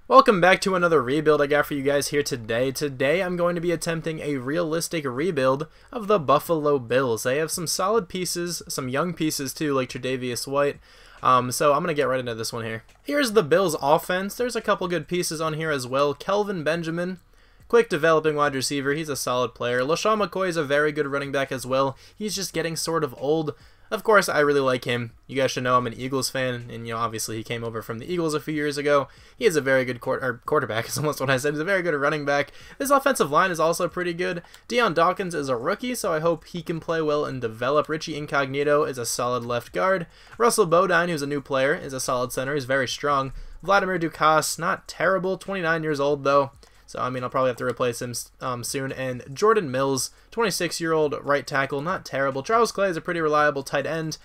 Welcome back to another rebuild I got for you guys here today. Today I'm going to be attempting a realistic rebuild of the Buffalo Bills. They have some solid pieces, some young pieces too, like Tre'Davious White. So I'm going to get right into this one here. Here's the Bills offense. There's a couple good pieces on here as well. Kelvin Benjamin, quick developing wide receiver. He's a solid player. LaShawn McCoy is a very good running back as well. He's just getting sort of old. Of course, I really like him. You guys should know I'm an Eagles fan, and obviously he came over from the Eagles a few years ago. He is a very good quarterback, is almost what I said. He's a very good running back. This offensive line is also pretty good. Deion Dawkins is a rookie, so I hope he can play well and develop. Richie Incognito is a solid left guard. Russell Bodine, who's a new player, is a solid center. He's very strong. Vladimir Dukas, not terrible, 29 years old though. So, I mean, I'll probably have to replace him soon. And Jordan Mills, 26-year-old right tackle, not terrible. Charles Clay is a pretty reliable tight end.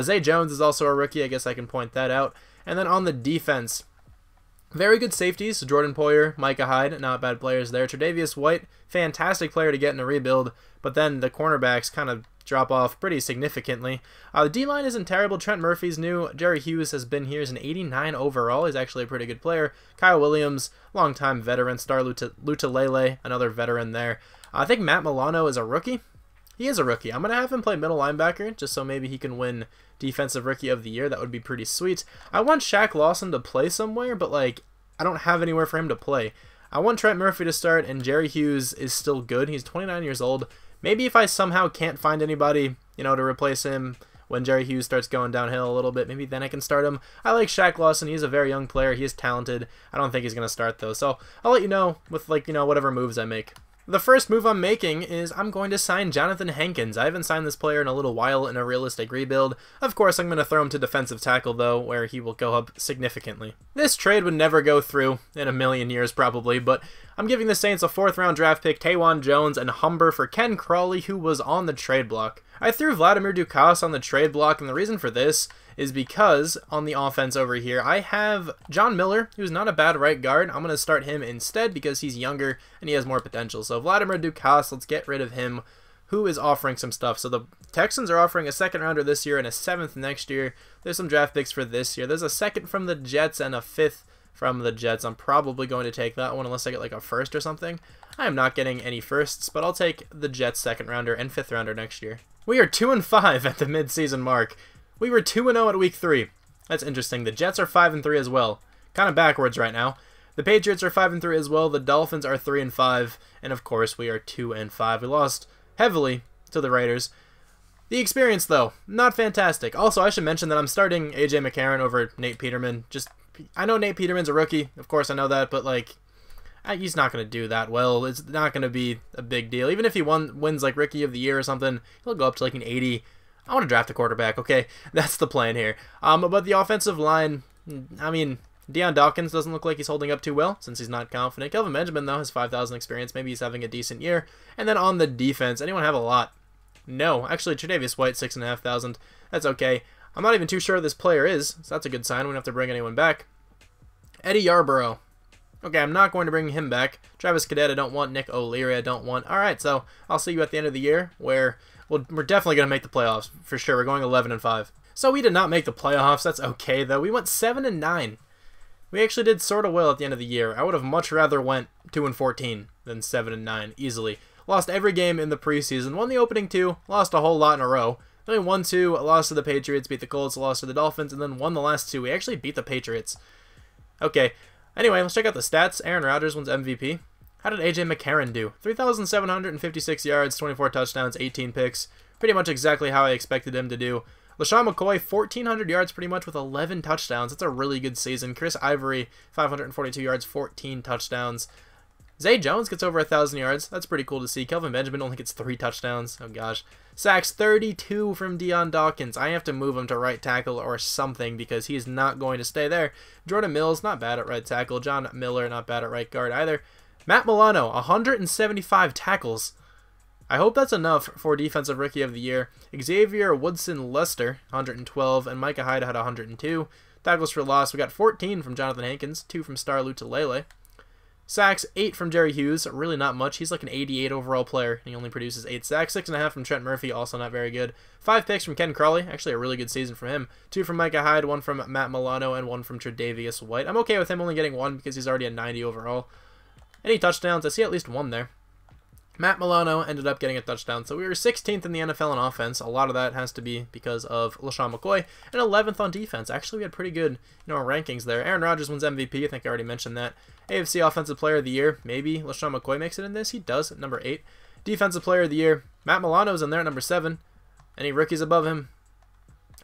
Zay Jones is also a rookie. I guess I can point that out. And then on the defense, very good safeties. Jordan Poyer, Micah Hyde, not bad players there. Tre'Davious White, fantastic player to get in a rebuild. But then the cornerbacks kind of drop off pretty significantly. The D-line isn't terrible. Trent Murphy's new. Jerry Hughes has been here. He's an 89 overall. He's actually a pretty good player. Kyle Williams, longtime veteran. Star Lutalele, another veteran there. I think Matt Milano is a rookie. He is a rookie. I'm going to have him play middle linebacker just so maybe he can win Defensive Rookie of the Year. That would be pretty sweet. I want Shaq Lawson to play somewhere, but like I don't have anywhere for him to play. I want Trent Murphy to start, and Jerry Hughes is still good. He's 29 years old. Maybe if I somehow can't find anybody, to replace him when Jerry Hughes starts going downhill a little bit, maybe then I can start him. I like Shaq Lawson. He's a very young player. He is talented. I don't think he's going to start, though. So I'll let you know with, whatever moves I make. The first move I'm making is I'm going to sign Jonathan Hankins. I haven't signed this player in a little while in a realistic rebuild. Of course, I'm going to throw him to defensive tackle, though, where he will go up significantly. This trade would never go through in a million years, probably, but I'm giving the Saints a 4th-round draft pick, Tawan Jones, and Humber for Ken Crawley, who was on the trade block. I threw Vladimir Dukas on the trade block, and the reason for this is because on the offense over here, I have John Miller, who's not a bad right guard. I'm going to start him instead because he's younger and he has more potential. So Vladimir Dukas, let's get rid of him, who is offering some stuff. So the Texans are offering a 2nd rounder this year and a 7th next year. There's some draft picks for this year. There's a 2nd from the Jets and a 5th from the Jets. I'm probably going to take that one unless I get like a 1st or something. I am not getting any 1sts, but I'll take the Jets 2nd rounder and 5th rounder next year. We are 2-5 at the mid-season mark. We were 2-0 at week 3. That's interesting. The Jets are 5-3 as well. Kind of backwards right now. The Patriots are 5-3 as well. The Dolphins are 3-5. And of course, we are 2-5. We lost heavily to the Raiders. The experience, though, not fantastic. Also, I should mention that I'm starting A.J. McCarron over Nate Peterman. I know Nate Peterman's a rookie. Of course, I know that. But, he's not going to do that well. It's not going to be a big deal. Even if he wins, Rookie of the Year or something, he'll go up to, an 80. I want to draft a quarterback, okay? That's the plan here. But the offensive line, I mean, Deion Dawkins doesn't look like he's holding up too well since he's not confident. Kelvin Benjamin, though, has 5,000 experience. Maybe he's having a decent year. And then on the defense, anyone have a lot? No. Actually, Tre'Davious White, 6,500. That's okay. I'm not even too sure who this player is, so that's a good sign. We don't have to bring anyone back. Eddie Yarborough. Okay, I'm not going to bring him back. Travis Cadet, I don't want. Nick O'Leary, I don't want. All right, so I'll see you at the end of the year where we're definitely going to make the playoffs, for sure. We're going 11-5. So we did not make the playoffs. That's okay, though. We went 7-9. We actually did sort of well at the end of the year. I would have much rather went 2-14 than 7-9, easily. Lost every game in the preseason. Won the opening 2. Lost a whole lot in a row. Then we won 2. Lost to the Patriots. Beat the Colts. Lost to the Dolphins. And then won the last 2. We actually beat the Patriots. Okay. Anyway, let's check out the stats. Aaron Rodgers wins MVP. How did A.J. McCarron do? 3,756 yards, 24 touchdowns, 18 picks. Pretty much exactly how I expected him to do. LaShawn McCoy, 1,400 yards pretty much with 11 touchdowns. That's a really good season. Chris Ivory, 542 yards, 14 touchdowns. Zay Jones gets over 1,000 yards. That's pretty cool to see. Kelvin Benjamin only gets 3 touchdowns. Oh, gosh. Sacks 32 from Deion Dawkins. I have to move him to right tackle or something because he's not going to stay there. Jordan Mills, not bad at right tackle. John Miller, not bad at right guard either. Matt Milano, 175 tackles. I hope that's enough for Defensive Rookie of the Year. Xavier Woodson-Lester, 112, and Micah Hyde had 102. Tackles for loss, we got 14 from Jonathan Hankins, 2 from Star Lutalele. Sacks, 8 from Jerry Hughes, really not much. He's like an 88 overall player, and he only produces 8 sacks. 6.5 from Trent Murphy, also not very good. 5 picks from Ken Crawley, actually a really good season from him. 2 from Micah Hyde, 1 from Matt Milano, and 1 from Tre'Davious White. I'm okay with him only getting 1 because he's already a 90 overall. Any touchdowns? I see at least 1 there. Matt Milano ended up getting a touchdown, so we were 16th in the NFL in offense. A lot of that has to be because of LaShawn McCoy, and 11th on defense. Actually, we had pretty good, rankings there. Aaron Rodgers wins MVP. I think I already mentioned that. AFC Offensive Player of the Year. Maybe LaShawn McCoy makes it in this. He does at number 8. Defensive Player of the Year. Matt Milano's in there at number 7. Any rookies above him?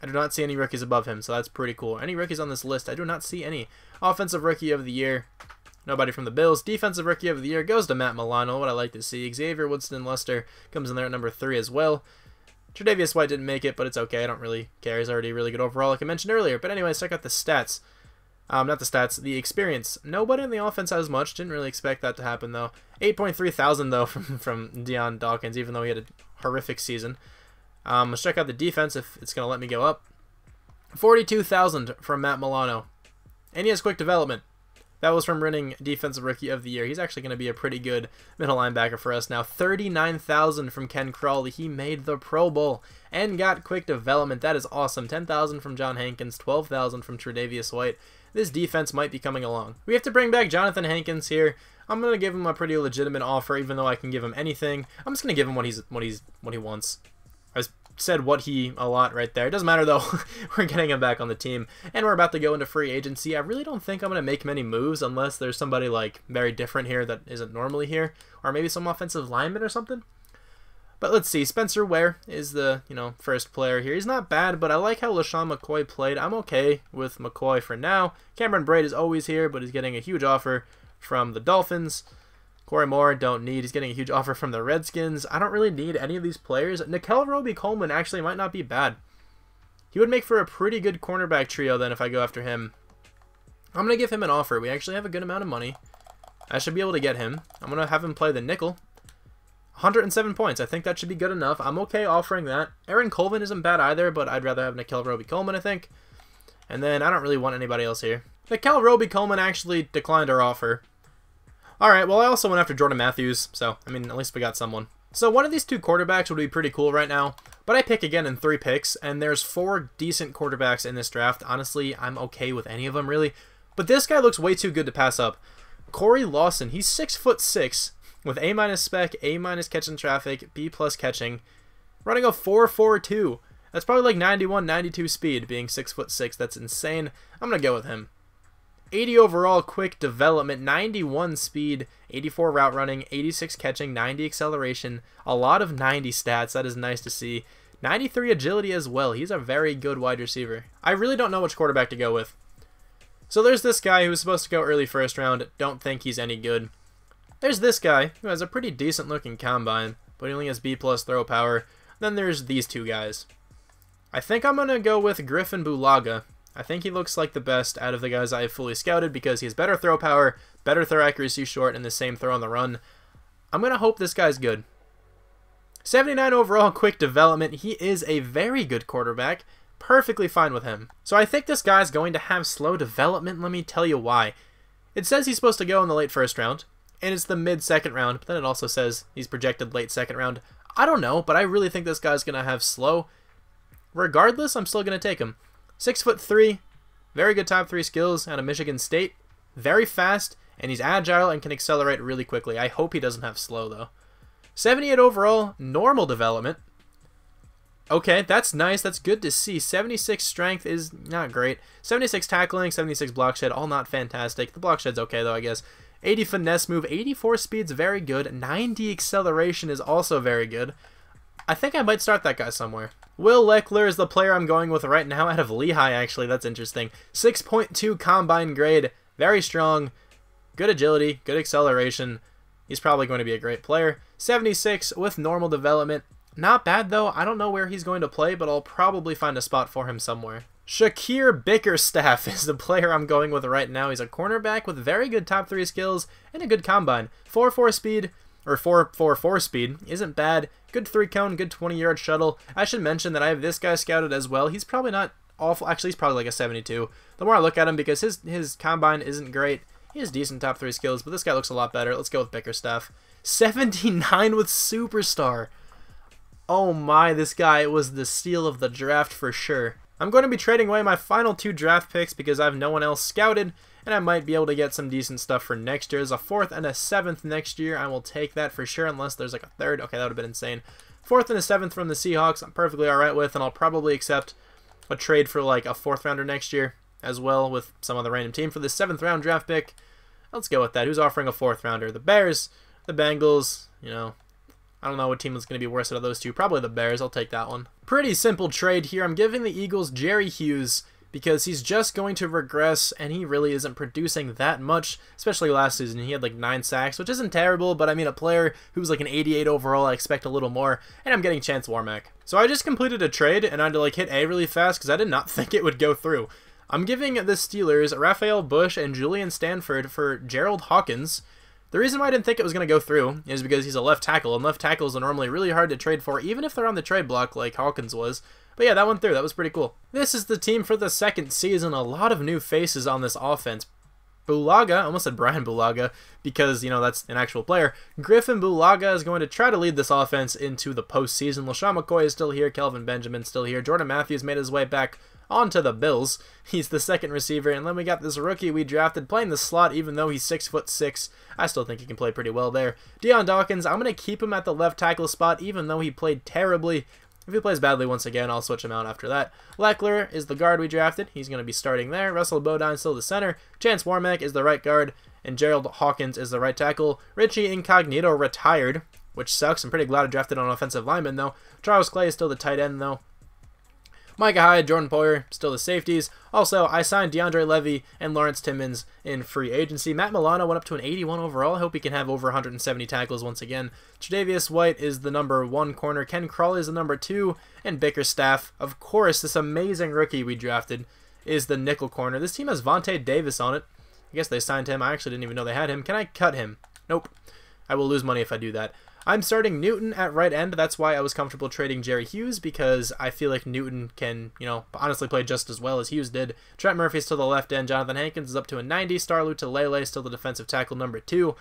I do not see any rookies above him, so that's pretty cool. Any rookies on this list? I do not see any. Offensive Rookie of the Year. Nobody from the Bills. Defensive Rookie of the Year goes to Matt Milano, what I like to see. Xavier Woodston-Lester comes in there at number 3 as well. Tre'Davious White didn't make it, but it's okay. I don't really care. He's already really good overall, like I mentioned earlier. But anyways, check out the stats. Not the stats, the experience. Nobody in the offense has much. Didn't really expect that to happen, though. 8.3 thousand, though, from Deion Dawkins, even though he had a horrific season. Let's check out the defense if it's going to let me go up. 42,000 from Matt Milano. And he has quick development. That was from winning Defensive Rookie of the Year. He's actually going to be a pretty good middle linebacker for us now. 39,000 from Ken Crawley. He made the Pro Bowl and got quick development. That is awesome. 10,000 from John Hankins. 12,000 from Tre'Davious White. This defense might be coming along. We have to bring back Jonathan Hankins here. I'm going to give him a pretty legitimate offer, even though I can give him anything. I'm just going to give him what he wants. I said what he a lot right there. It doesn't matter though. We're getting him back on the team, and we're about to go into free agency. I really don't think I'm going to make many moves unless there's somebody like very different here that isn't normally here, or maybe some offensive lineman or something. But let's see. Spencer Ware is the first player here. He's not bad, but I like how LaShawn McCoy played. I'm okay with McCoy for now. Cameron Braid is always here, but he's getting a huge offer from the Dolphins. Corey Moore, don't need. He's getting a huge offer from the Redskins. I don't really need any of these players. Nickel Roby-Coleman actually might not be bad. He would make for a pretty good cornerback trio then if I go after him. I'm going to give him an offer. We actually have a good amount of money. I should be able to get him. I'm going to have him play the nickel. 107 points. I think that should be good enough. I'm okay offering that. Aaron Colvin isn't bad either, but I'd rather have Nickel Roby-Coleman, I think. And then I don't really want anybody else here. Nickel Roby-Coleman actually declined our offer. Alright, well I also went after Jordan Matthews, so, I mean, at least we got someone. So one of these two quarterbacks would be pretty cool right now, but I pick again in 3 picks, and there's 4 decent quarterbacks in this draft. Honestly, I'm okay with any of them, really. But this guy looks way too good to pass up. Corey Lawson, he's 6'6", with A- spec, A- catching traffic, B+ catching, running a 4.42. That's probably like 91, 92 speed, being 6'6". That's insane. I'm going to go with him. 80 overall quick development, 91 speed, 84 route running, 86 catching, 90 acceleration, a lot of 90 stats. That is nice to see. 93 agility as well. He's a very good wide receiver. I really don't know which quarterback to go with. So there's this guy who was supposed to go early first round. Don't think he's any good. There's this guy who has a pretty decent looking combine, but he only has B+ throw power. Then there's these 2 guys. I think I'm going to go with Griffin Bulaga. I think he looks like the best out of the guys I have fully scouted because he has better throw power, better throw accuracy short, and the same throw on the run. I'm going to hope this guy's good. 79 overall quick development. He is a very good quarterback. Perfectly fine with him. So I think this guy's going to have slow development. Let me tell you why. It says he's supposed to go in the late first round, and it's the mid-second round, but then it also says he's projected late second round. I don't know, but I really think this guy's going to have slow. Regardless, I'm still going to take him. 6'3", very good top 3 skills out of Michigan State. Very fast, and he's agile and can accelerate really quickly. I hope he doesn't have slow, though. 78 overall, normal development. Okay, that's nice. That's good to see. 76 strength is not great. 76 tackling, 76 block shed, all not fantastic. The block shed's okay, though, I guess. 80 finesse move, 84 speed's very good. 90 acceleration is also very good. I think I might start that guy somewhere. Will Leckler is the player I'm going with right now out of Lehigh, actually. That's interesting. 6.2 combine grade. Very strong. Good agility. Good acceleration. He's probably going to be a great player. 76 with normal development. Not bad, though. I don't know where he's going to play, but I'll probably find a spot for him somewhere. Shakir Bickerstaff is the player I'm going with right now. He's a cornerback with very good top 3 skills and a good combine. 4.4 speed, or 4.44 speed, isn't bad. Good 3-cone, good 20-yard shuttle. I should mention that I have this guy scouted as well. He's probably not awful. Actually, he's probably like a 72. The more I look at him, because his combine isn't great, He has decent top 3 skills, but this guy looks a lot better. Let's go with Bickerstaff. 79 with Superstar. Oh my, this guy was the steal of the draft for sure. I'm going to be trading away my final 2 draft picks because I have no one else scouted, and I might be able to get some decent stuff for next year. There's a 4th and a 7th next year. I will take that for sure, unless there's like a 3rd. Okay, that would have been insane. 4th and a 7th from the Seahawks, I'm perfectly alright with, and I'll probably accept a trade for like a 4th rounder next year as well with some other random team for the 7th round draft pick. Let's go with that. Who's offering a 4th rounder? The Bears, the Bengals, you know. I don't know what team is going to be worse out of those two. Probably the Bears. I'll take that one. Pretty simple trade here. I'm giving the Eagles Jerry Hughes because he's just going to regress, and he really isn't producing that much, especially last season. He had like 9 sacks, which isn't terrible, but I mean, a player who's like an 88 overall, I expect a little more, and I'm getting Chance Warmack. So I just completed a trade, and I had to like hit A really fast because I did not think it would go through. I'm giving the Steelers Raphael Bush and Julian Stanford for Gerald Hawkins. The reason why I didn't think it was going to go through is because he's a left tackle, and left tackles are normally really hard to trade for, even if they're on the trade block like Hawkins was. But yeah, that went through. That was pretty cool. This is the team for the 2nd season. A lot of new faces on this offense. Bulaga, I almost said Brian Bulaga, because, you know, that's an actual player. Griffin Bulaga is going to try to lead this offense into the postseason. LaShawn McCoy is still here. Kelvin Benjamin still here. Jordan Matthews made his way back onto the Bills. He's the 2nd receiver, and then we got this rookie we drafted playing the slot, even though he's 6'6". I still think he can play pretty well there. Deion Dawkins, I'm going to keep him at the left tackle spot, even though he played terribly. If he plays badly once again, I'll switch him out after that. Leckler is the guard we drafted. He's going to be starting there. Russell Bodine still the center. Chance Warmack is the right guard, and Gerald Hawkins is the right tackle. Richie Incognito retired, which sucks. I'm pretty glad I drafted on offensive lineman, though. Charles Clay is still the tight end, though. Micah Hyde, Jordan Poyer, still the safeties. Also, I signed DeAndre Levy and Lawrence Timmons in free agency. Matt Milano went up to an 81 overall. I hope he can have over 170 tackles once again. Tre'Davious White is the number 1 corner. Ken Crawley is the number 2. And Bickerstaff, of course, this amazing rookie we drafted, is the nickel corner. This team has Vontae Davis on it. I guess they signed him. I actually didn't even know they had him. Can I cut him? Nope. I will lose money if I do that. I'm starting Newton at right end. That's why I was comfortable trading Jerry Hughes, because I feel like Newton can, you know, honestly play just as well as Hughes did. Trent Murphy's to the left end. Jonathan Hankins is up to a 90. Starlu Tulele still the defensive tackle number 2.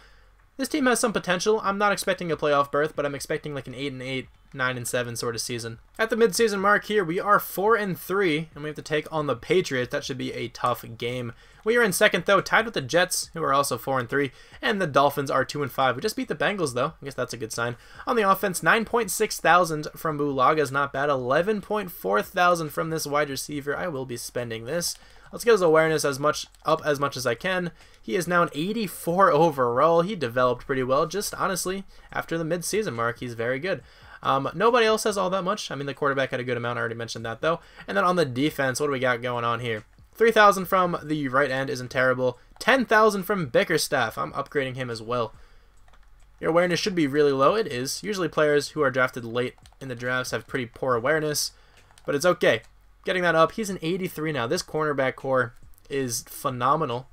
This team has some potential. I'm not expecting a playoff berth, but I'm expecting like an 8-8, 9-7 sort of season. At the midseason mark here, we are 4-3, and we have to take on the Patriots. That should be a tough game. We are in 2nd, though, tied with the Jets, who are also 4-3, and the Dolphins are 2-5. We just beat the Bengals, though. I guess that's a good sign. On the offense, 9.6 thousand from Bulaga is not bad. 11.4 thousand from this wide receiver. I will be spending this. Let's get his awareness as much as I can. He is now an 84 overall. He developed pretty well, just honestly, after the mid-season mark. He's very good. Nobody else has all that much. I mean, the quarterback had a good amount. I already mentioned that, though. And then on the defense, what do we got going on here? 3,000 from the right end isn't terrible. 10,000 from Bickerstaff. I'm upgrading him as well. Your awareness should be really low. It is. Usually players who are drafted late in the drafts have pretty poor awareness, but it's okay. Getting that up. He's an 83 now. This cornerback core is phenomenal.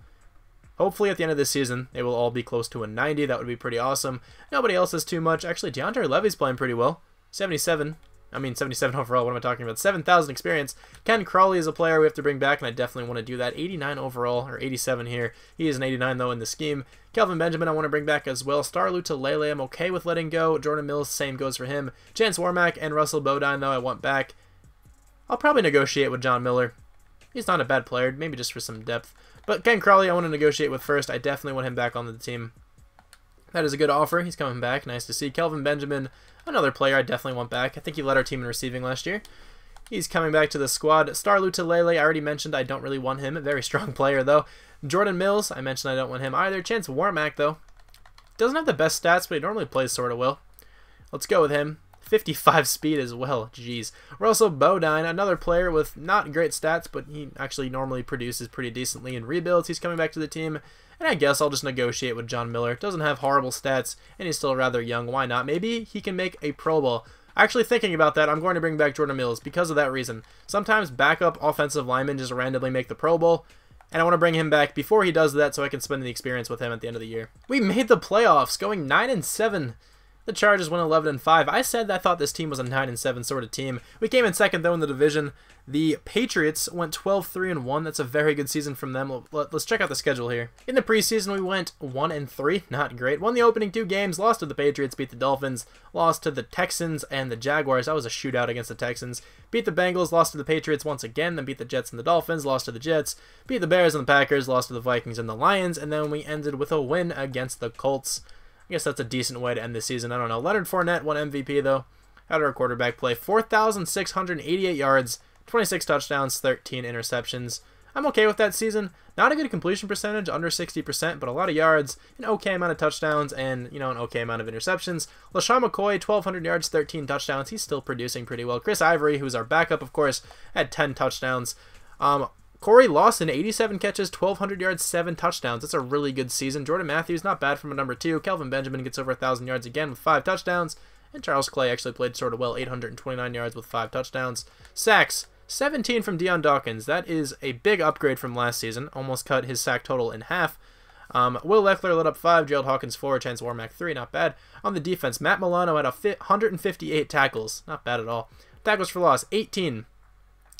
Hopefully at the end of this season, they will all be close to a 90. That would be pretty awesome. Nobody else has too much. Actually, DeAndre Levy's playing pretty well. 77 overall. What am I talking about? 7,000 experience. Ken Crawley is a player we have to bring back, and I definitely want to do that. 89 overall, or 87 here. He is an 89, though, in the scheme. Kelvin Benjamin I want to bring back as well. Starlu Tulele I'm okay with letting go. Jordan Mills, same goes for him. Chance Warmack and Russell Bodine, though, I want back. I'll probably negotiate with John Miller. He's not a bad player, maybe just for some depth. But Ken Crawley I want to negotiate with first. I definitely want him back on the team. That is a good offer. He's coming back. Nice to see. Kelvin Benjamin, another player I definitely want back. I think he led our team in receiving last year. He's coming back to the squad. Starlu Tulele, I already mentioned I don't really want him. A very strong player, though. Jordan Mills, I mentioned I don't want him either. Chance Warmack, though. Doesn't have the best stats, but he normally plays sort of well. Let's go with him. 55 speed as well. Jeez. Russell Bodine, another player with not great stats, but he actually normally produces pretty decently in rebuilds. He's coming back to the team. And I guess I'll just negotiate with John Miller. Doesn't have horrible stats, and he's still rather young. Why not? Maybe he can make a Pro Bowl. Actually, thinking about that, I'm going to bring back Jordan Mills because of that reason. Sometimes backup offensive linemen just randomly make the Pro Bowl, and I want to bring him back before he does that so I can spend the experience with him at the end of the year. We made the playoffs, going 9-7. The Chargers went 11-5. I said that I thought this team was a 9-7 sort of team. We came in second, though, in the division. The Patriots went 12-3-1. That's a very good season from them. Let's check out the schedule here. In the preseason, we went 1-3. Not great. Won the opening 2 games. Lost to the Patriots. Beat the Dolphins. Lost to the Texans and the Jaguars. That was a shootout against the Texans. Beat the Bengals. Lost to the Patriots once again. Then beat the Jets and the Dolphins. Lost to the Jets. Beat the Bears and the Packers. Lost to the Vikings and the Lions. And then we ended with a win against the Colts. I guess that's a decent way to end the season. I don't know. Leonard Fournette won MVP, though. How did our quarterback play? 4,688 yards, 26 touchdowns, 13 interceptions. I'm okay with that season. Not a good completion percentage, under 60%, but a lot of yards, an okay amount of touchdowns, and, you know, an okay amount of interceptions. LaShawn McCoy, 1,200 yards, 13 touchdowns. He's still producing pretty well. Chris Ivory, who's our backup, of course, had 10 touchdowns. Corey Lawson, 87 catches, 1,200 yards, 7 touchdowns. That's a really good season. Jordan Matthews, not bad from a number 2. Kelvin Benjamin gets over 1,000 yards again with 5 touchdowns. And Charles Clay actually played sort of well, 829 yards with 5 touchdowns. Sacks, 17 from Deion Dawkins. That is a big upgrade from last season. Almost cut his sack total in half. Will Leffler lit up 5, Gerald Hawkins 4, Chance Warmack 3, not bad. On the defense, Matt Milano had 158 tackles. Not bad at all. Tackles for loss, 18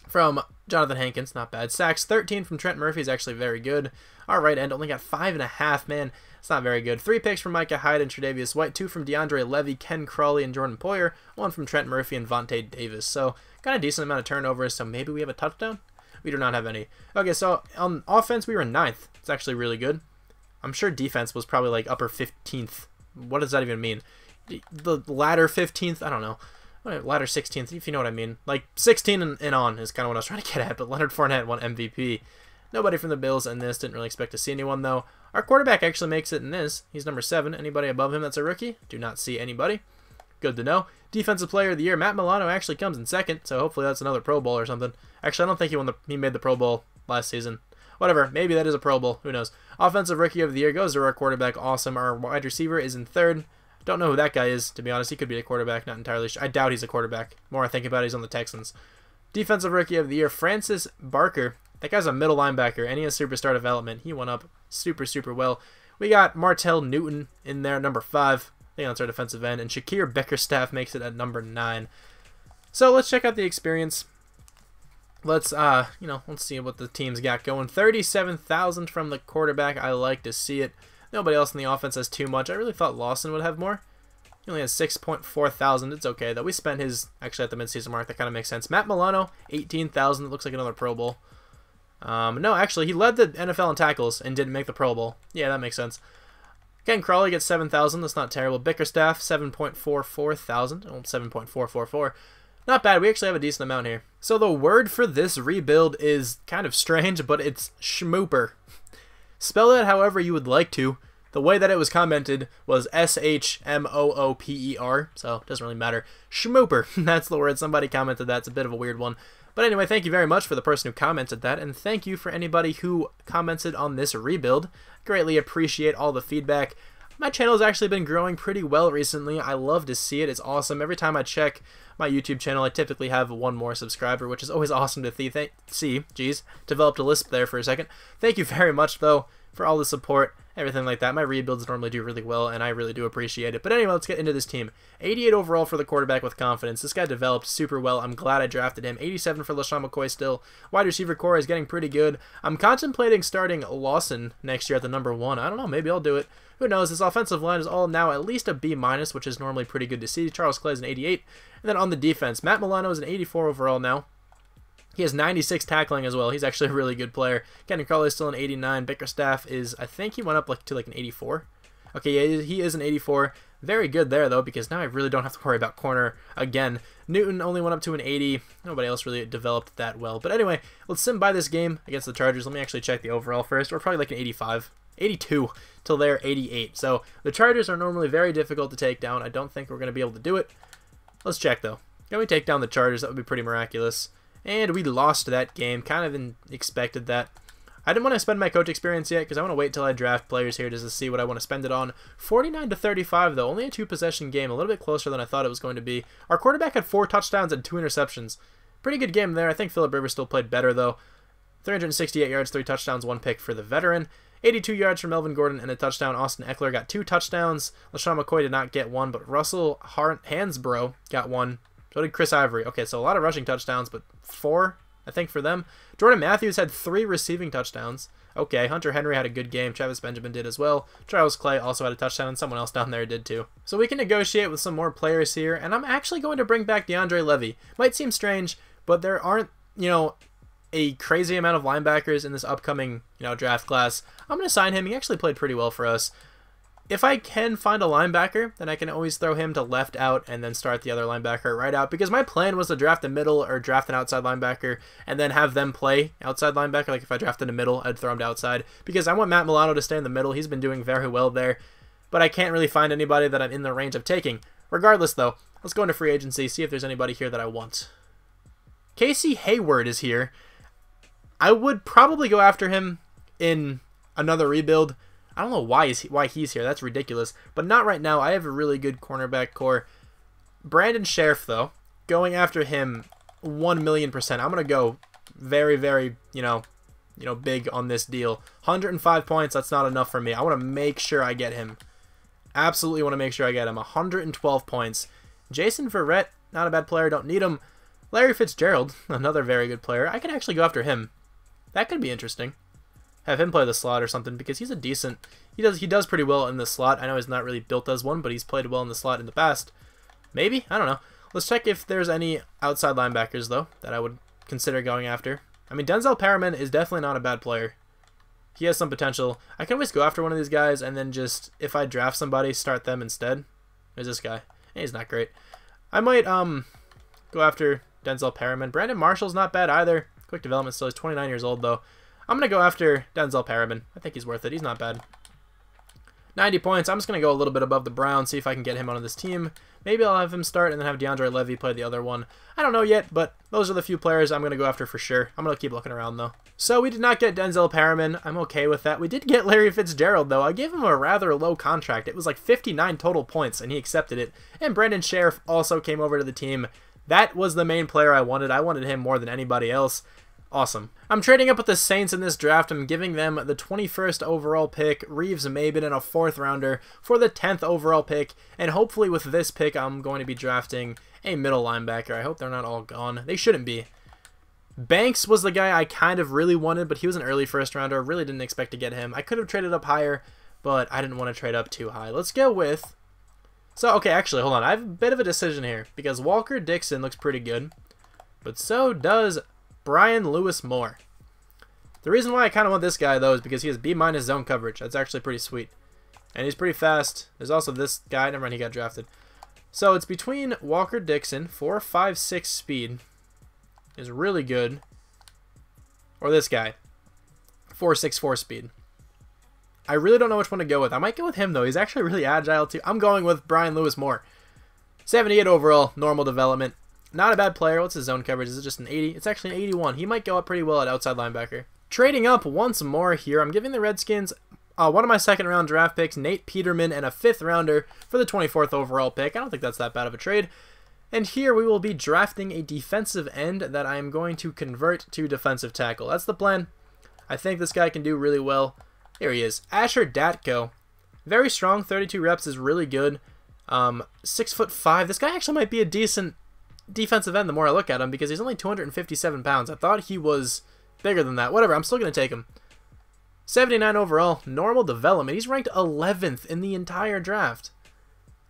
from Jonathan Hankins, not bad. Sacks, 13 from Trent Murphy is actually very good. Our right end only got 5.5, man. It's not very good. 3 picks from Micah Hyde and Tre'Davious White, 2 from DeAndre Levy, Ken Crawley, and Jordan Poyer, 1 from Trent Murphy and Vontae Davis. So, got a decent amount of turnovers, so maybe we have a touchdown? We do not have any. Okay, so on offense, we were 9th. It's actually really good. I'm sure defense was probably like upper 15th. What does that even mean? The latter 15th? I don't know. Ladder 16th, if you know what I mean. Like, 16 and on is kind of what I was trying to get at, but Leonard Fournette won MVP. Nobody from the Bills in this. Didn't really expect to see anyone, though. Our quarterback actually makes it in this. He's number 7. Anybody above him that's a rookie? Do not see anybody. Good to know. Defensive Player of the Year, Matt Milano actually comes in 2nd, so hopefully that's another Pro Bowl or something. Actually, I don't think he made the Pro Bowl last season. Whatever, maybe that is a Pro Bowl. Who knows? Offensive Rookie of the Year goes to our quarterback. Awesome. Our wide receiver is in 3rd. Don't know who that guy is, to be honest. He could be a quarterback, not entirely sure. I doubt he's a quarterback. The more I think about it, he's on the Texans. Defensive Rookie of the Year, Francis Barker. That guy's a middle linebacker, and he has superstar development. He went up super, super well. We got Martell Newton in there, number 5. I think that's our defensive end. And Shakir Bickerstaff makes it at number 9. So let's check out the experience. Let's, let's see what the team's got going. 37,000 from the quarterback. I like to see it. Nobody else in the offense has too much. I really thought Lawson would have more. He only has 6.4 thousand. It's okay, though. We spent his, actually, at the midseason mark. That kind of makes sense. Matt Milano, 18,000. It looks like another Pro Bowl. No, actually, he led the NFL in tackles and didn't make the Pro Bowl. Yeah, that makes sense. Ken Crawley gets 7,000. That's not terrible. Bickerstaff, 7.44 thousand. Oh, 7.444. Not bad. We actually have a decent amount here. So the word for this rebuild is kind of strange, but it's schmooper. Spell that however you would like to. The way that it was commented was S-H-M-O-O-P-E-R, so it doesn't really matter. Schmooper, that's the word. Somebody commented that. It's a bit of a weird one. But anyway, thank you very much for the person who commented that, and thank you for anybody who commented on this rebuild. Greatly appreciate all the feedback. My channel has actually been growing pretty well recently. I love to see it. It's awesome. Every time I check my YouTube channel, I typically have 1 more subscriber, which is always awesome to see. Jeez, developed a lisp there for a second. Thank you very much, though, for all the support, everything like that. My rebuilds normally do really well, and I really do appreciate it. But anyway, let's get into this team. 88 overall for the quarterback with confidence. This guy developed super well. I'm glad I drafted him. 87 for LaShawn McCoy still. Wide receiver core is getting pretty good. I'm contemplating starting Lawson next year at the number 1. I don't know. Maybe I'll do it. Who knows? This offensive line is all now at least a B-, which is normally pretty good to see. Charles Clay is an 88. And then on the defense, Matt Milano is an 84 overall now. He has 96 tackling as well. He's actually a really good player. Kenny Crawley is still an 89. Bickerstaff is, I think he went up to an 84. Okay, yeah, he is an 84. Very good there, though, because now I really don't have to worry about corner again. Newton only went up to an 80. Nobody else really developed that well. But anyway, let's sim by this game against the Chargers. Let me actually check the overall first. We're probably like an 85. 82 till they're 88. So the Chargers are normally very difficult to take down. I don't think we're going to be able to do it. Let's check, though. Can we take down the Chargers? That would be pretty miraculous. And we lost that game. Kind of expected that. I didn't want to spend my coach experience yet because I want to wait till I draft players here just to see what I want to spend it on. 49-35, though. Only a 2-possession game. A little bit closer than I thought it was going to be. Our quarterback had 4 touchdowns and 2 interceptions. Pretty good game there. I think Phillip Rivers still played better, though. 368 yards, 3 touchdowns, 1 pick for the veteran. 82 yards from Melvin Gordon and a touchdown. Austin Eckler got 2 touchdowns. LaShawn McCoy did not get one, but Russell Hansbrough got 1. So did Chris Ivory. Okay, so a lot of rushing touchdowns, but 4, I think, for them. Jordan Matthews had 3 receiving touchdowns. Okay, Hunter Henry had a good game. Travis Benjamin did as well. Charles Clay also had a touchdown, and someone else down there did too. So we can negotiate with some more players here, and I'm actually going to bring back DeAndre Levy. Might seem strange, but there aren't, a crazy amount of linebackers in this upcoming, draft class. I'm going to sign him. He actually played pretty well for us. If I can find a linebacker, then I can always throw him to left out and then start the other linebacker right out, because my plan was to draft a middle or draft an outside linebacker and then have them play outside linebacker. Like if I drafted a middle, I'd throw him to outside, because I want Matt Milano to stay in the middle. He's been doing very well there, but I can't really find anybody that I'm in the range of taking. Regardless, though, let's go into free agency, see if there's anybody here that I want. Casey Hayward is here. I would probably go after him in another rebuild. I don't know why he's here. That's ridiculous. But not right now. I have a really good cornerback core. Brandon Sheriff, though, going after him 1,000,000%. I'm going to go very, very, big on this deal. 105 points, that's not enough for me. I want to make sure I get him. Absolutely want to make sure I get him. 112 points. Jason Verrett, not a bad player. Don't need him. Larry Fitzgerald, another very good player. I can actually go after him. That could be interesting. Have him play the slot or something, because he's a decent... He does pretty well in the slot. I know he's not really built as one, but he's played well in the slot in the past. Maybe? I don't know. Let's check if there's any outside linebackers, though, that I would consider going after. I mean, Denzel Perriman is definitely not a bad player. He has some potential. I can always go after one of these guys, and then just, if I draft somebody, start them instead. There's this guy. He's not great. I might go after Denzel Perriman. Brandon Marshall's not bad either. Quick development still. He's 29 years old, though. I'm going to go after Denzel Perriman. I think he's worth it. He's not bad. 90 points. I'm just going to go a little bit above the Browns, see if I can get him onto this team. Maybe I'll have him start and then have DeAndre Levy play the other one. I don't know yet, but those are the few players I'm going to go after for sure. I'm going to keep looking around, though. So we did not get Denzel Perriman. I'm okay with that. We did get Larry Fitzgerald, though. I gave him a rather low contract. It was like 59 total points, and he accepted it. And Brandon Sheriff also came over to the team. That was the main player I wanted. I wanted him more than anybody else. Awesome. I'm trading up with the Saints in this draft. I'm giving them the 21st overall pick, Reeves Maben, and a 4th rounder for the 10th overall pick. And hopefully with this pick, I'm going to be drafting a middle linebacker. I hope they're not all gone. They shouldn't be. Banks was the guy I kind of really wanted, but he was an early 1st rounder. Really didn't expect to get him. I could have traded up higher, but I didn't want to trade up too high. Let's go with... So, okay, actually, hold on. I have a bit of a decision here, because Walker Dixon looks pretty good, but so does Brian Lewis Moore. The reason why I kind of want this guy, though, is because he has B- zone coverage. That's actually pretty sweet. And he's pretty fast. There's also this guy. Never mind, he got drafted. So it's between Walker Dixon, 4.56 speed, is really good, or this guy, 4.64 speed. I really don't know which one to go with. I might go with him, though. He's actually really agile, too. I'm going with Brian Lewis Moore. 78 overall, normal development. Not a bad player. What's his zone coverage? Is it just an 80? It's actually an 81. He might go up pretty well at outside linebacker. Trading up once more here. I'm giving the Redskins one of my 2nd round draft picks, Nate Peterman, and a 5th rounder for the 24th overall pick. I don't think that's that bad of a trade. And here we will be drafting a defensive end that I am going to convert to defensive tackle. That's the plan. I think this guy can do really well. Here he is. Asher Datko. Very strong. 32 reps is really good. 6'5". This guy actually might be a decent defensive end the more I look at him, because he's only 257 pounds. I thought he was bigger than that. Whatever, I'm still going to take him. 79 overall, normal development. He's ranked 11th in the entire draft.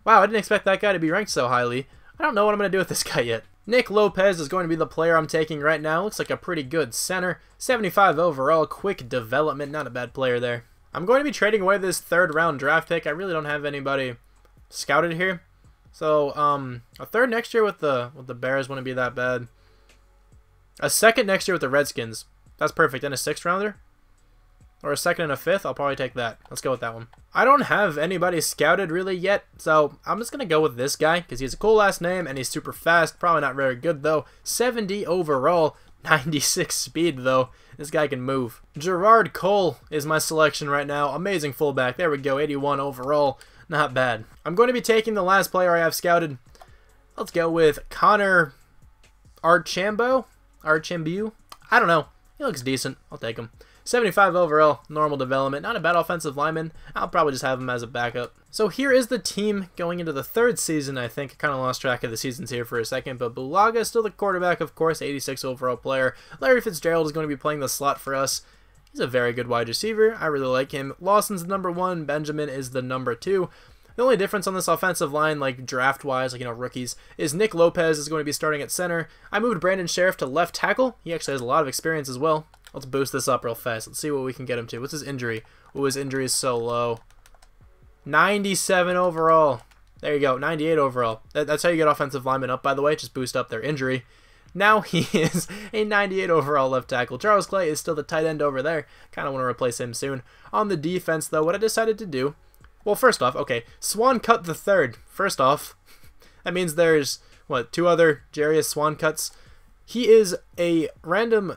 Wow, I didn't expect that guy to be ranked so highly. I don't know what I'm going to do with this guy yet. Nick Lopez is going to be the player I'm taking right now. Looks like a pretty good center. 75 overall, quick development. Not a bad player there. I'm going to be trading away this 3rd round draft pick. I really don't have anybody scouted here. So, a 3rd next year with the Bears wouldn't be that bad. A 2nd next year with the Redskins. That's perfect. And a 6th rounder? Or a 2nd and a 5th? I'll probably take that. Let's go with that one. I don't have anybody scouted really yet, so I'm just going to go with this guy, because he has a cool last name, and he's super fast. Probably not very good, though. 70 overall, 96 speed, though. This guy can move. Gerard Cole is my selection right now. Amazing fullback. There we go. 81 overall. Not bad. I'm going to be taking the last player I have scouted. Let's go with Connor Archambault. I don't know. He looks decent. I'll take him. 75 overall, normal development, not a bad offensive lineman. I'll probably just have him as a backup. So here is the team going into the third season, I think. I kind of lost track of the seasons here for a second, but Bulaga is still the quarterback, of course, 86 overall player. Larry Fitzgerald is going to be playing the slot for us. He's a very good wide receiver. I really like him. Lawson's the number 1. Benjamin is the number 2. The only difference on this offensive line, like draft-wise, like, rookies, is Nick Lopez is going to be starting at center. I moved Brandon Sheriff to left tackle. He actually has a lot of experience as well. Let's boost this up real fast. Let's see what we can get him to. What's his injury? Oh, his injury is so low. 97 overall. There you go, 98 overall. That's how you get offensive linemen up, by the way. Just boost up their injury. Now he is a 98 overall left tackle. Charles Clay is still the tight end over there. Kind of want to replace him soon. On the defense, though, what I decided to do... Well, first off, okay, Swan Cut the third. First off, that means there's, what, 2 other Jarius Swan Cuts. He was a random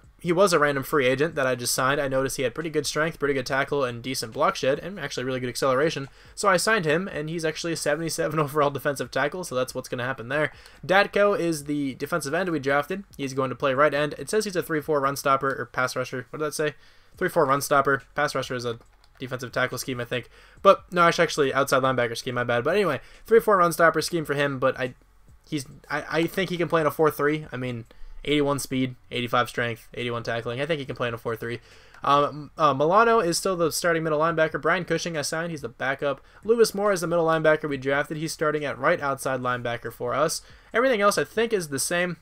free agent that I just signed. I noticed he had pretty good strength, pretty good tackle, and decent block shed, and actually really good acceleration. So I signed him, and he's actually a 77 overall defensive tackle, so that's what's going to happen there. Datko is the defensive end we drafted. He's going to play right end. It says he's a 3-4 run stopper, or pass rusher. What did that say? 3-4 run stopper. Pass rusher is a defensive tackle scheme, I think. But, no, it's actually outside linebacker scheme, my bad. But anyway, 3-4 run stopper scheme for him, but I think he can play in a 4-3. I mean... 81 speed, 85 strength, 81 tackling. I think he can play in a 4-3. Milano is still the starting middle linebacker. Brian Cushing I signed. He's the backup. Lewis Moore is the middle linebacker we drafted. He's starting at right outside linebacker for us. Everything else I think is the same.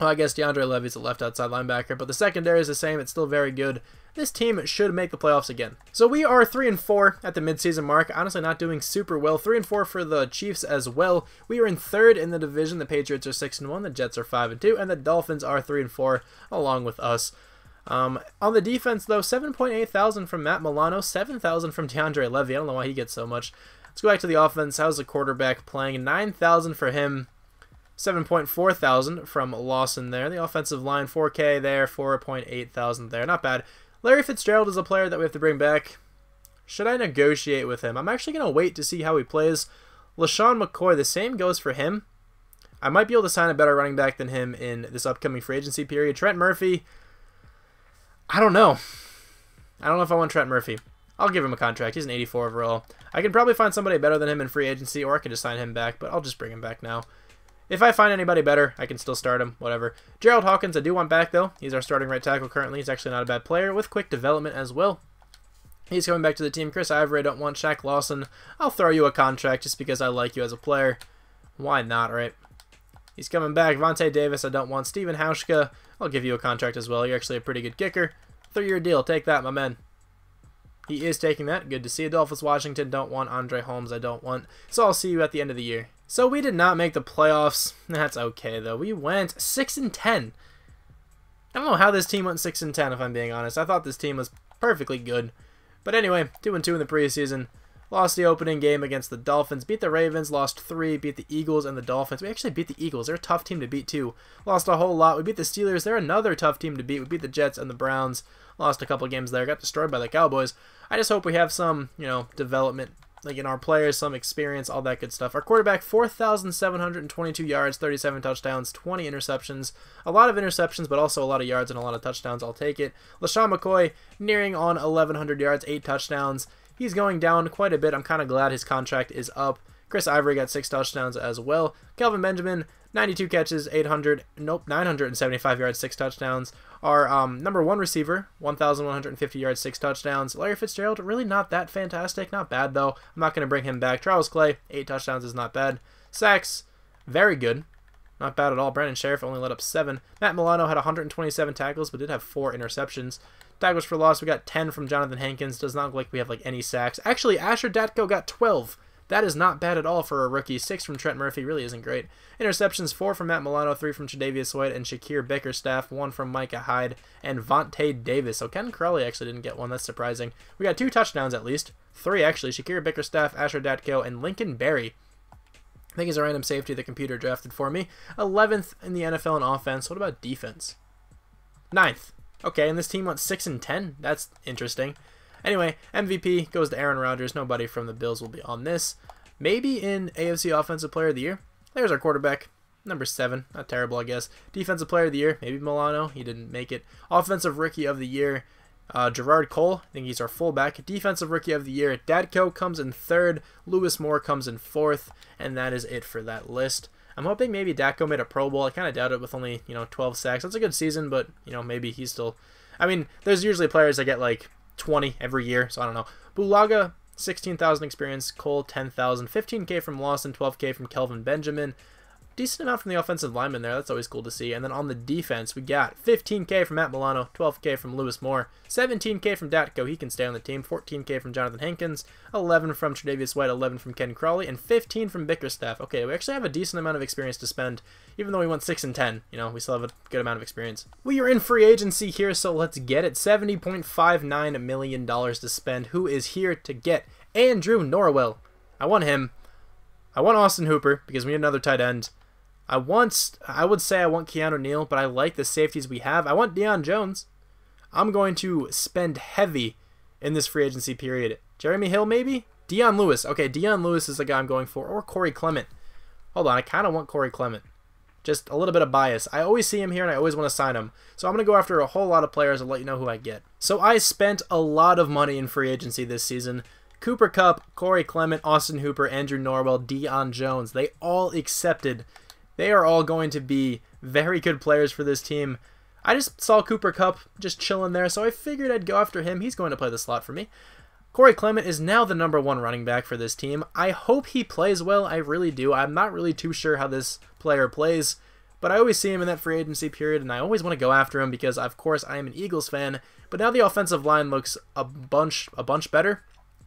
Well, I guess DeAndre Levy's a left outside linebacker, but the secondary is the same. It's still very good. This team should make the playoffs again. So we are 3-4 at the midseason mark. Honestly, not doing super well. 3-4 for the Chiefs as well. We are in third in the division. The Patriots are 6-1. The Jets are 5-2, and the Dolphins are 3-4 along with us. On the defense, though, 7.8 thousand from Matt Milano, 7,000 from DeAndre Levy. I don't know why he gets so much. Let's go back to the offense. How's the quarterback playing? 9,000 for him. 7.4 thousand from Lawson there. The offensive line, 4K there, 4.8 thousand there. Not bad. Larry Fitzgerald is a player that we have to bring back. Should I negotiate with him? I'm actually going to wait to see how he plays. LaShawn McCoy, the same goes for him. I might be able to sign a better running back than him in this upcoming free agency period. Trent Murphy, I don't know. I don't know if I want Trent Murphy. I'll give him a contract. He's an 84 overall. I can probably find somebody better than him in free agency, or I can just sign him back, but I'll just bring him back now. If I find anybody better, I can still start him, whatever. Gerald Hawkins, I do want back, though. He's our starting right tackle currently. He's actually not a bad player with quick development as well. He's coming back to the team. Chris Ivory, I don't want. Shaq Lawson, I'll throw you a contract just because I like you as a player. Why not, right? He's coming back. Vontae Davis, I don't want. Steven Hauschka, I'll give you a contract as well. You're actually a pretty good kicker. 3-year deal. Take that, my man. He is taking that. Good to see. Adolphus Washington, don't want. Andre Holmes, I don't want. So I'll see you at the end of the year. So we did not make the playoffs. That's okay, though. We went 6-10. I don't know how this team went 6-10, if I'm being honest. I thought this team was perfectly good. But anyway, 2-2 in the preseason. Lost the opening game against the Dolphins. Beat the Ravens. Lost 3. Beat the Eagles and the Dolphins. We actually beat the Eagles. They're a tough team to beat, too. Lost a whole lot. We beat the Steelers. They're another tough team to beat. We beat the Jets and the Browns. Lost a couple games there. Got destroyed by the Cowboys. I just hope we have some, development, like in our players, some experience, all that good stuff. Our quarterback, 4,722 yards, 37 touchdowns, 20 interceptions. A lot of interceptions, but also a lot of yards and a lot of touchdowns. I'll take it. LaShawn McCoy, nearing on 1,100 yards, 8 touchdowns. He's going down quite a bit. I'm kind of glad his contract is up. Chris Ivory got 6 touchdowns as well. Kelvin Benjamin, 92 catches, 975 yards, 6 touchdowns. Our number 1 receiver, 1,150 yards, 6 touchdowns. Larry Fitzgerald, really not that fantastic. Not bad, though. I'm not going to bring him back. Charles Clay, 8 touchdowns is not bad. Sacks, very good. Not bad at all. Brandon Sheriff only let up 7. Matt Milano had 127 tackles, but did have 4 interceptions. Tackles for loss, we got 10 from Jonathan Hankins. Does not look like we have any sacks. Actually, Asher Datko got 12. That is not bad at all for a rookie. 6 from Trent Murphy really isn't great. Interceptions, 4 from Matt Milano, 3 from Tre'Davious White and Shakir Bickerstaff, 1 from Micah Hyde and Vontae Davis. So Ken Crowley actually didn't get one. That's surprising. We got 2 touchdowns at least. 3 actually. Shakir Bickerstaff, Asher Datko, and Lincoln Berry. I think he's a random safety the computer drafted for me. 11th in the NFL in offense. What about defense? 9th. Okay, and this team went 6-10. That's interesting. Anyway, MVP goes to Aaron Rodgers. Nobody from the Bills will be on this. Maybe in AFC Offensive Player of the Year. There's our quarterback. Number 7. Not terrible, I guess. Defensive Player of the Year. Maybe Milano. He didn't make it. Offensive Rookie of the Year. Gerard Cole, I think he's our fullback. Defensive Rookie of the Year. Datko comes in 3rd. Lewis Moore comes in 4th. And that is it for that list. I'm hoping maybe Datko made a Pro Bowl. I kind of doubt it with only, 12 sacks. That's a good season, but, maybe he's still... I mean, there's usually players that get, like, 20 every year, so I don't know. Bulaga, 16,000 experience. Cole, 10,000. 15K from Lawson, 12K from Kelvin Benjamin. Decent amount from the offensive lineman there. That's always cool to see. And then on the defense, we got 15K from Matt Milano, 12K from Lewis Moore, 17K from Datko. He can stay on the team. 14K from Jonathan Hankins, 11 from Tre'Davious White, 11 from Ken Crawley, and 15 from Bickerstaff. Okay, we actually have a decent amount of experience to spend, even though we went 6 and 10. We still have a good amount of experience. We are in free agency here, so let's get it. $70.59 million to spend. Who is here to get Andrew Norwell? I want him. I want Austin Hooper because we need another tight end. I would say I want Keanu Neal, but I like the safeties we have. I want Deion Jones. I'm going to spend heavy in this free agency period. Jeremy Hill, maybe? Dion Lewis. Okay, Dion Lewis is the guy I'm going for. Or Corey Clement. Hold on, I kind of want Corey Clement. Just a little bit of bias. I always see him here, and I always want to sign him. So I'm going to go after a whole lot of players and let you know who I get. So I spent a lot of money in free agency this season. Cooper Kupp, Corey Clement, Austin Hooper, Andrew Norwell, Deion Jones. They all accepted. They are all going to be very good players for this team. I just saw Cooper Kupp just chilling there, so I figured I'd go after him. He's going to play the slot for me. Corey Clement is now the #1 running back for this team. I hope he plays well. I really do. I'm not really too sure how this player plays, but I always see him in that free agency period, and I always want to go after him because, of course, I am an Eagles fan. But now the offensive line looks a bunch better.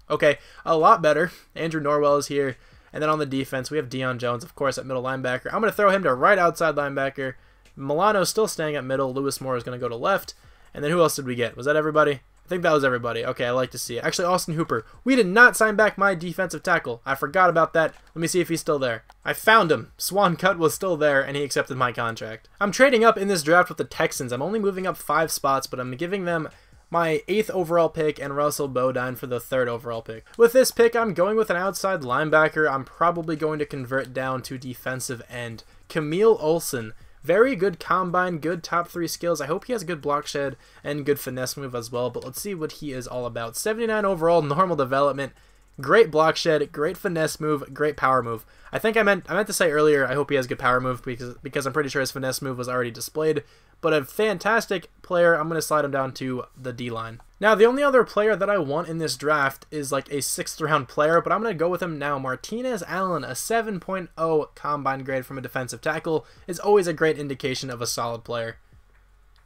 Okay, a lot better. Andrew Norwell is here. And then on the defense, we have Deion Jones, of course, at middle linebacker. I'm going to throw him to right outside linebacker. Milano's still staying at middle. Lewis Moore is going to go to left. And then who else did we get? Was that everybody? I think that was everybody. Okay, I like to see it. Actually, Austin Hooper. We did not sign back my defensive tackle. I forgot about that. Let me see if he's still there. I found him. Swan Cut was still there, and he accepted my contract. I'm trading up in this draft with the Texans. I'm only moving up 5 spots, but I'm giving them my 8th overall pick and Russell Bodine for the 3rd overall pick. With this pick, I'm going with an outside linebacker. I'm probably going to convert down to defensive end. Camille Olsen. Very good combine, good top 3 skills. I hope he has a good block shed and good finesse move as well, but let's see what he is all about. 79 overall, normal development. Great block shed, great finesse move, great power move. I think I meant to say earlier, I hope he has good power move because I'm pretty sure his finesse move was already displayed. But a fantastic player. I'm going to slide him down to the D-line. Now, the only other player that I want in this draft is like a 6th round player, but I'm going to go with him now. Martinez Allen, a 7.0 combine grade from a defensive tackle, is always a great indication of a solid player.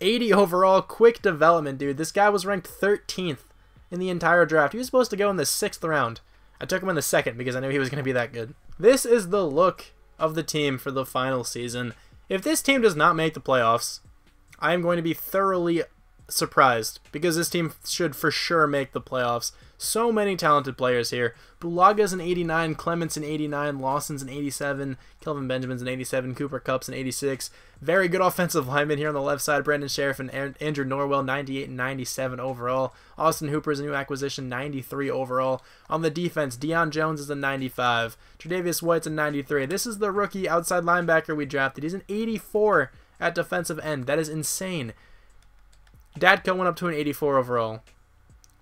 80 overall, quick development, dude. This guy was ranked 13th in the entire draft. He was supposed to go in the 6th round. I took him in the 2nd because I knew he was going to be that good. This is the look of the team for the final season. If this team does not make the playoffs, I am going to be thoroughly surprised because this team should for sure make the playoffs. So many talented players here. Bulaga's an 89, Clements an 89, Lawson's an 87, Kelvin Benjamin's an 87, Cooper Kupp's an 86. Very good offensive lineman here on the left side. Brandon Sheriff and Andrew Norwell, 98 and 97 overall. Austin Hooper's a new acquisition, 93 overall. On the defense, Deion Jones is a 95. Tre'Davious White's a 93. This is the rookie outside linebacker we drafted. He's an 84 at defensive end. That is insane. Datko went up to an 84 overall.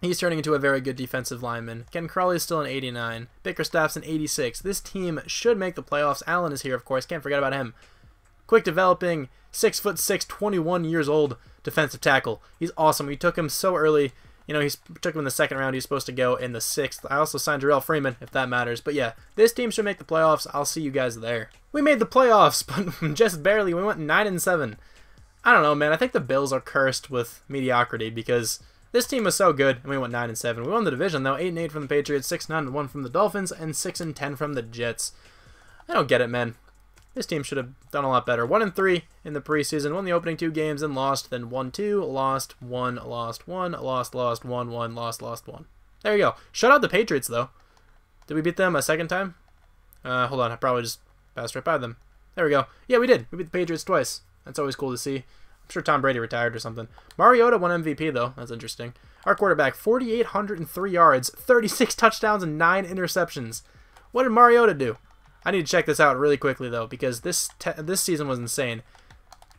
He's turning into a very good defensive lineman. Ken Crawley is still an 89. Bickerstaff's an 86. This team should make the playoffs. Allen is here, of course. Can't forget about him. Quick developing, 6'6", 21 years old defensive tackle. He's awesome. We took him so early. You know, took him in the 2nd round. He's supposed to go in the 6th. I also signed Jarrell Freeman, if that matters. But yeah, this team should make the playoffs. I'll see you guys there. We made the playoffs, but just barely. We went 9-7. I don't know, man. I think the Bills are cursed with mediocrity because this team was so good, and we went 9-7. We won the division, though. 8-8 from the Patriots, 6-9-1 from the Dolphins, and 6-10 from the Jets. I don't get it, man. This team should have done a lot better. 1-3 in the preseason, won the opening 2 games and lost, then 1-2, lost, 1, lost, 1, lost, 1, 1, lost, 1. There you go. Shut out the Patriots, though. Did we beat them a 2nd time? Hold on, I probably just passed right by them. There we go. Yeah, we did. We beat the Patriots twice. That's always cool to see. I'm sure Tom Brady retired or something. Mariota won MVP, though. That's interesting. Our quarterback, 4,803 yards, 36 touchdowns, and 9 interceptions. What did Mariota do? I need to check this out really quickly, though, because this season was insane.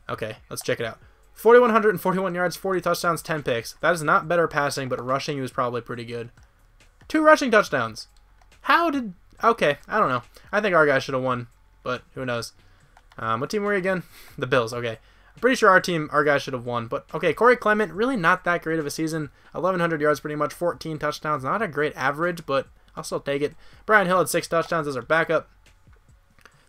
Okay, let's check it out. 4,141 yards, 40 touchdowns, 10 picks. That is not better passing, but rushing he was probably pretty good. 2 rushing touchdowns. How did... Okay, I don't know. I think our guy should have won, but who knows. What team were we again? The Bills, okay. I'm pretty sure our guy should have won. But, okay, Corey Clement, really not that great of a season. 1,100 yards pretty much, 14 touchdowns. Not a great average, but I'll still take it. Brian Hill had 6 touchdowns as our backup.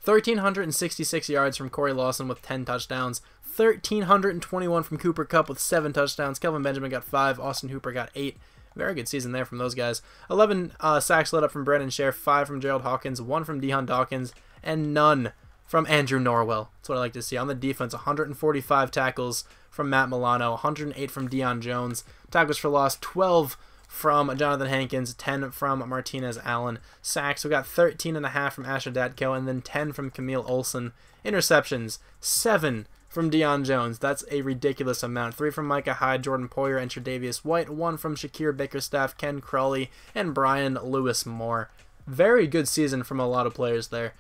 1,366 yards from Corey Lawson with 10 touchdowns. 1,321 from Cooper Kupp with 7 touchdowns. Kelvin Benjamin got 5. Austin Hooper got 8. Very good season there from those guys. 11 sacks led up from Brandon Scherf, 5 from Gerald Hawkins, 1 from Deion Dawkins, and none from Andrew Norwell. That's what I like to see. On the defense, 145 tackles from Matt Milano, 108 from Deion Jones. Tackles for loss, 12 from Jonathan Hankins, 10 from Martinez Allen. Sacks, we got 13.5 from Asher Datko, and then 10 from Camille Olsen. Interceptions, 7 from Deion Jones. That's a ridiculous amount. 3 from Micah Hyde, Jordan Poyer, and Tre'Davious White. 1 from Shakir Bickerstaff, Ken Crawley, and Brian Lewis Moore. Very good season from a lot of players there.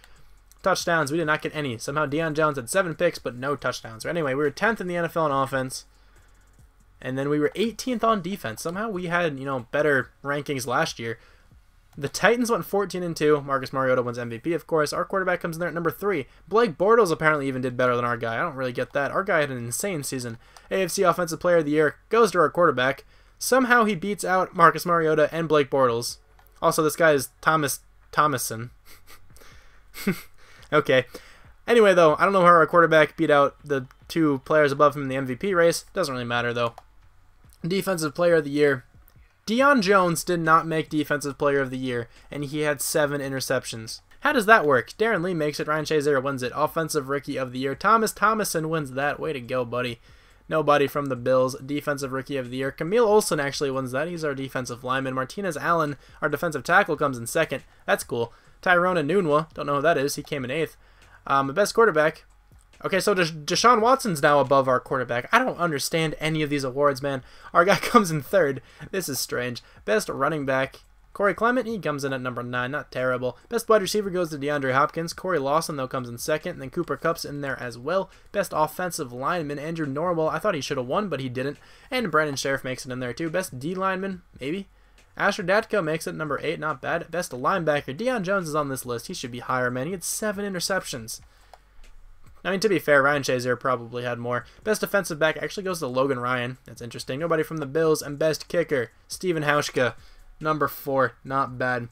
Touchdowns, we did not get any. Somehow Deion Jones had 7 picks, but no touchdowns. So anyway, we were 10th in the NFL on offense. And then we were 18th on defense. Somehow we had, better rankings last year. The Titans went 14-2. Marcus Mariota wins MVP, of course. Our quarterback comes in there at number 3. Blake Bortles apparently even did better than our guy. I don't really get that. Our guy had an insane season. AFC Offensive Player of the Year goes to our quarterback. Somehow he beats out Marcus Mariota and Blake Bortles. Also, this guy is Thomason. Okay. Anyway, though, I don't know how our quarterback beat out the 2 players above him in the MVP race. Doesn't really matter, though. Defensive Player of the Year. Deion Jones did not make Defensive Player of the Year, and he had 7 interceptions. How does that work? Darren Lee makes it. Ryan Shazier wins it. Offensive Rookie of the Year. Thomas Thomason wins that. Way to go, buddy. Nobody from the Bills. Defensive Rookie of the Year. Camille Olsen actually wins that. He's our defensive lineman. Martinez Allen, our defensive tackle, comes in 2nd. That's cool. Tyrone Anunwa. Don't know who that is. He came in 8th. The best quarterback. Okay, so Deshaun Watson's now above our quarterback. I don't understand any of these awards, man. Our guy comes in 3rd. This is strange. Best running back. Corey Clement, he comes in at number 9. Not terrible. Best wide receiver goes to DeAndre Hopkins. Corey Lawson, though, comes in 2nd. And then Cooper Kupp's in there as well. Best offensive lineman, Andrew Norwell. I thought he should have won, but he didn't. And Brandon Scherf makes it in there, too. Best D lineman, maybe. Asher Datko makes it number 8. Not bad. Best linebacker. Deion Jones is on this list. He should be higher, man. He had 7 interceptions. I mean, to be fair, Ryan Shazier probably had more. Best defensive back actually goes to Logan Ryan. That's interesting. Nobody from the Bills. And best kicker, Steven Hauschka, number 4. Not bad.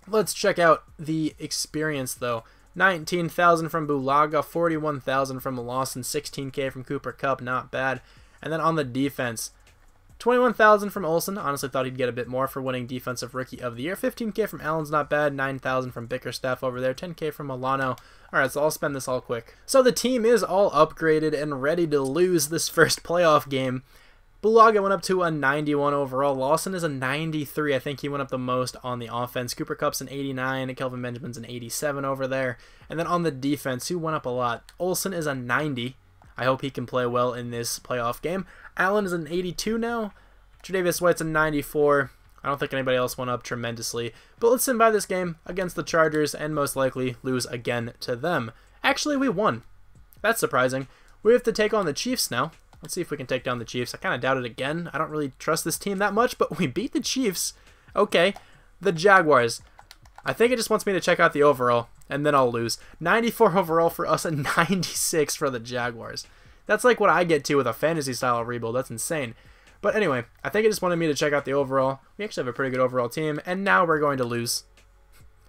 Let's check out the experience, though. 19,000 from Bulaga, 41,000 from Lawson, 16K from Cooper Kupp. Not bad. And then on the defense, 21,000 from Olsen. Honestly thought he'd get a bit more for winning Defensive Rookie of the Year. 15K from Allen's not bad. 9,000 from Bickerstaff over there. 10K from Milano. Alright, so I'll spend this all quick. So the team is all upgraded and ready to lose this first playoff game. Bulaga went up to a 91 overall. Lawson is a 93. I think he went up the most on the offense. Cooper Kupp's an 89. And Kelvin Benjamin's an 87 over there. And then on the defense, who went up a lot? Olsen is a 90. I hope he can play well in this playoff game. Allen is an 82 now. Tre'Davious White's a 94. I don't think anybody else went up tremendously. But let's stand by this game against the Chargers and most likely lose again to them. Actually, we won. That's surprising. We have to take on the Chiefs now. Let's see if we can take down the Chiefs. I kind of doubt it again. I don't really trust this team that much, but we beat the Chiefs. Okay. The Jaguars. I think it just wants me to check out the overall, and then I'll lose. 94 overall for us and 96 for the Jaguars. That's like what I get to with a fantasy-style rebuild. That's insane. But anyway, I think it just wanted me to check out the overall. We actually have a pretty good overall team, and now we're going to lose.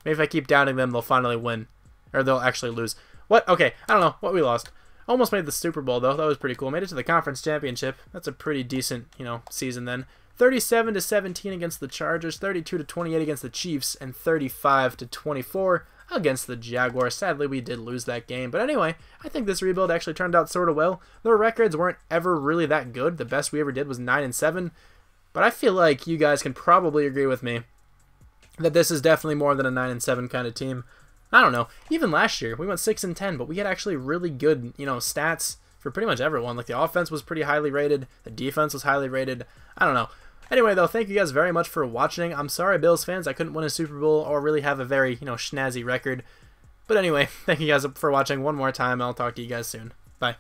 Maybe if I keep doubting them, they'll finally win. Or they'll actually lose. What? Okay, I don't know. What we lost. Almost made the Super Bowl, though. That was pretty cool. Made it to the Conference Championship. That's a pretty decent, season then. 37-17 against the Chargers, 32-28 against the Chiefs, and 35-24 against the Jaguars. Sadly, we did lose that game. But anyway, I think this rebuild actually turned out sort of well. The records weren't ever really that good. The best we ever did was 9-7. But I feel like you guys can probably agree with me that this is definitely more than a 9-7 kind of team. I don't know. Even last year, we went 6-10, but we had actually really good, stats for pretty much everyone. Like, the offense was pretty highly rated. The defense was highly rated. I don't know. Anyway, though, thank you guys very much for watching. I'm sorry, Bills fans, I couldn't win a Super Bowl or really have a very, snazzy record. But anyway, thank you guys for watching one more time. I'll talk to you guys soon. Bye.